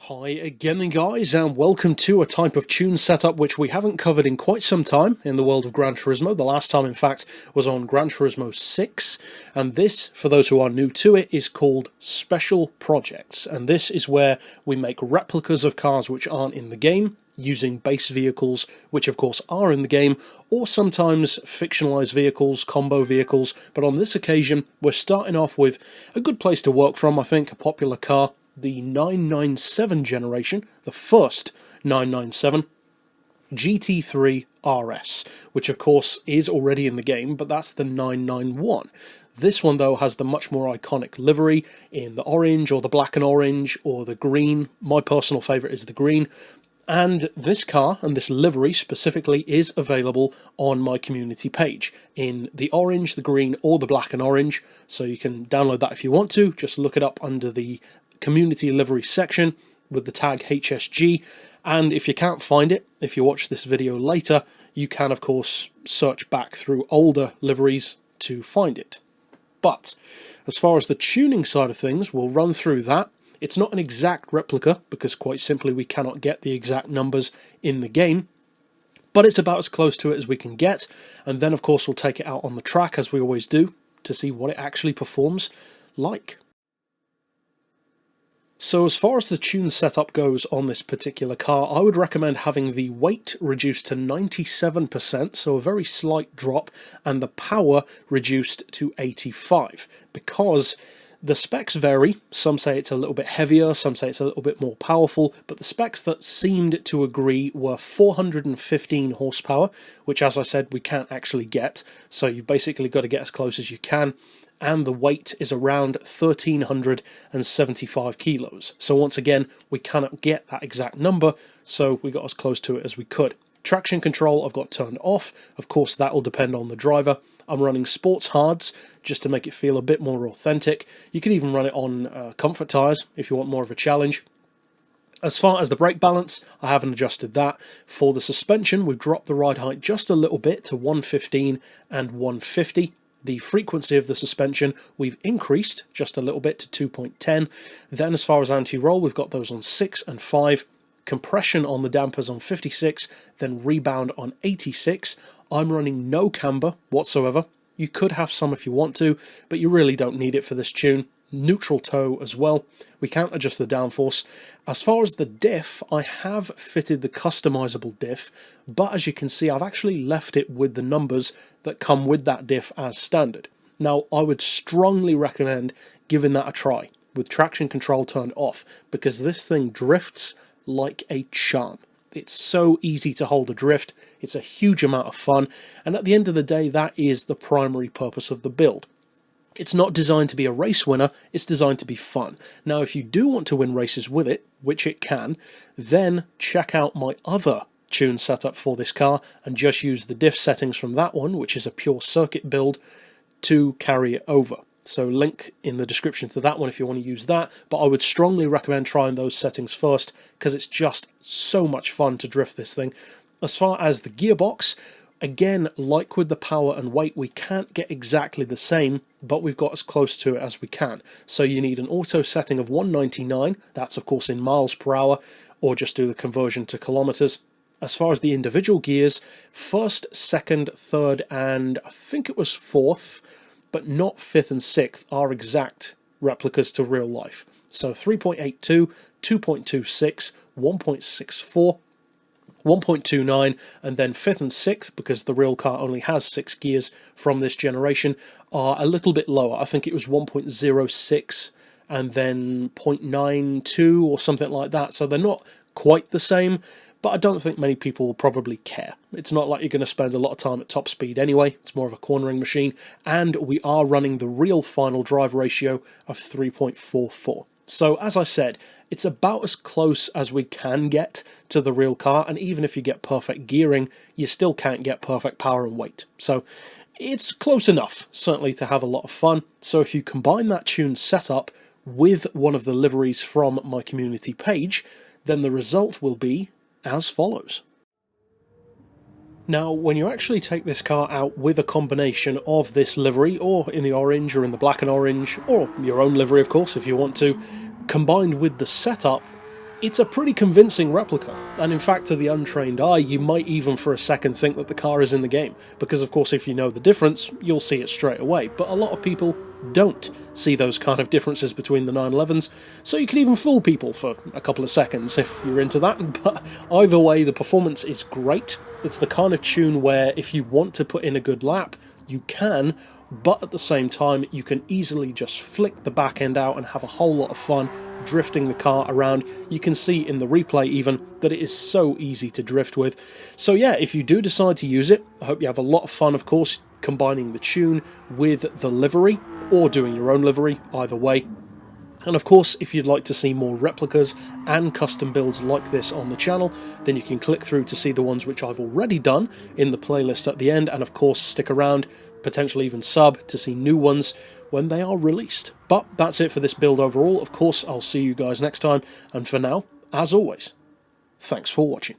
Hi again then guys, and welcome to a type of tune setup which we haven't covered in quite some time in the world of Gran Turismo. The last time in fact was on Gran Turismo 6, and this, for those who are new to it, is called Special Projects, and this is where we make replicas of cars which aren't in the game, using base vehicles which of course are in the game, or sometimes fictionalized vehicles, combo vehicles, but on this occasion we're starting off with a good place to work from, I think, a popular car. The 997 generation, the first 997, GT3 RS, which of course is already in the game, but that's the 991. This one though has the much more iconic livery in the orange or the black and orange or the green. My personal favourite is the green. And this car, and this livery specifically, is available on my community page in the orange, the green, or the black and orange. So you can download that if you want to. Just look it up under the community livery section with the tag HSG. And if you can't find it, if you watch this video later, you can of course search back through older liveries to find it. But as far as the tuning side of things, we'll run through that. It's not an exact replica, because quite simply we cannot get the exact numbers in the game, but it's about as close to it as we can get, and then of course we'll take it out on the track, as we always do, to see what it actually performs like. So as far as the tune setup goes on this particular car, I would recommend having the weight reduced to 97%, so a very slight drop, and the power reduced to 85, because the specs vary. Some say it's a little bit heavier, some say it's a little bit more powerful, but the specs that seemed to agree were 415 horsepower, which, as I said, we can't actually get, so you've basically got to get as close as you can, and the weight is around 1,375 kilos. So once again, we cannot get that exact number, so we got as close to it as we could. Traction control I've got turned off. Of course, that will depend on the driver. I'm running sports hards just to make it feel a bit more authentic. You can even run it on comfort tyres if you want more of a challenge. As far as the brake balance, I haven't adjusted that. For the suspension, we've dropped the ride height just a little bit to 115 and 150. The frequency of the suspension we've increased just a little bit to 2.10. Then as far as anti-roll, we've got those on 6 and 5. Compression on the dampers on 56, then rebound on 86. I'm running no camber whatsoever. You could have some if you want to, but you really don't need it for this tune. Neutral toe as well. We can't adjust the downforce. As far as the diff, I have fitted the customizable diff, but as you can see, I've actually left it with the numbers that come with that diff as standard. Now, I would strongly recommend giving that a try with traction control turned off, because this thing drifts like a charm. It's so easy to hold adrift, it's a huge amount of fun, and at the end of the day, that is the primary purpose of the build. It's not designed to be a race winner, it's designed to be fun. Now, if you do want to win races with it, which it can, then check out my other tune setup for this car and just use the diff settings from that one, which is a pure circuit build, to carry it over. So link in the description to that one if you want to use that, but I would strongly recommend trying those settings first, because it's just so much fun to drift this thing. As far as the gearbox, again, like with the power and weight, we can't get exactly the same, but we've got as close to it as we can. So you need an auto setting of 199, that's of course in miles per hour, or just do the conversion to kilometers. As far as the individual gears, first, second, third, and I think it was fourth, but not fifth and sixth, are exact replicas to real life. So 3.82, 2.26, 1.64, 1.29, and then fifth and sixth, because the real car only has 6 gears from this generation, are a little bit lower. I think it was 1.06 and then 0.92 or something like that. So they're not quite the same, but I don't think many people will probably care. It's not like you're going to spend a lot of time at top speed anyway. It's more of a cornering machine, and we are running the real final drive ratio of 3.44. So as I said, it's about as close as we can get to the real car, and even if you get perfect gearing, you still can't get perfect power and weight. So it's close enough, certainly, to have a lot of fun. So if you combine that tune setup with one of the liveries from my community page, then the result will be as follows. Now, when you actually take this car out with a combination of this livery, or in the orange, or in the black and orange, or your own livery, of course, if you want to, combined with the setup, It's a pretty convincing replica, and in fact to the untrained eye you might even for a second think that the car is in the game, because of course if you know the difference you'll see it straight away, but a lot of people don't see those kind of differences between the 911s, so you can even fool people for a couple of seconds if you're into that, but either way the performance is great. It's the kind of tune where if you want to put in a good lap you can, but at the same time you can easily just flick the back end out and have a whole lot of fun drifting the car around. You can see in the replay even that it is so easy to drift with. So yeah, if you do decide to use it, I hope you have a lot of fun, of course, combining the tune with the livery, or doing your own livery, either way. And of course, if you'd like to see more replicas and custom builds like this on the channel, then you can click through to see the ones which I've already done in the playlist at the end, and of course stick around, potentially even sub, to see new ones when they are released. But that's it for this build overall. Of course, I'll see you guys next time, and for now, as always, thanks for watching.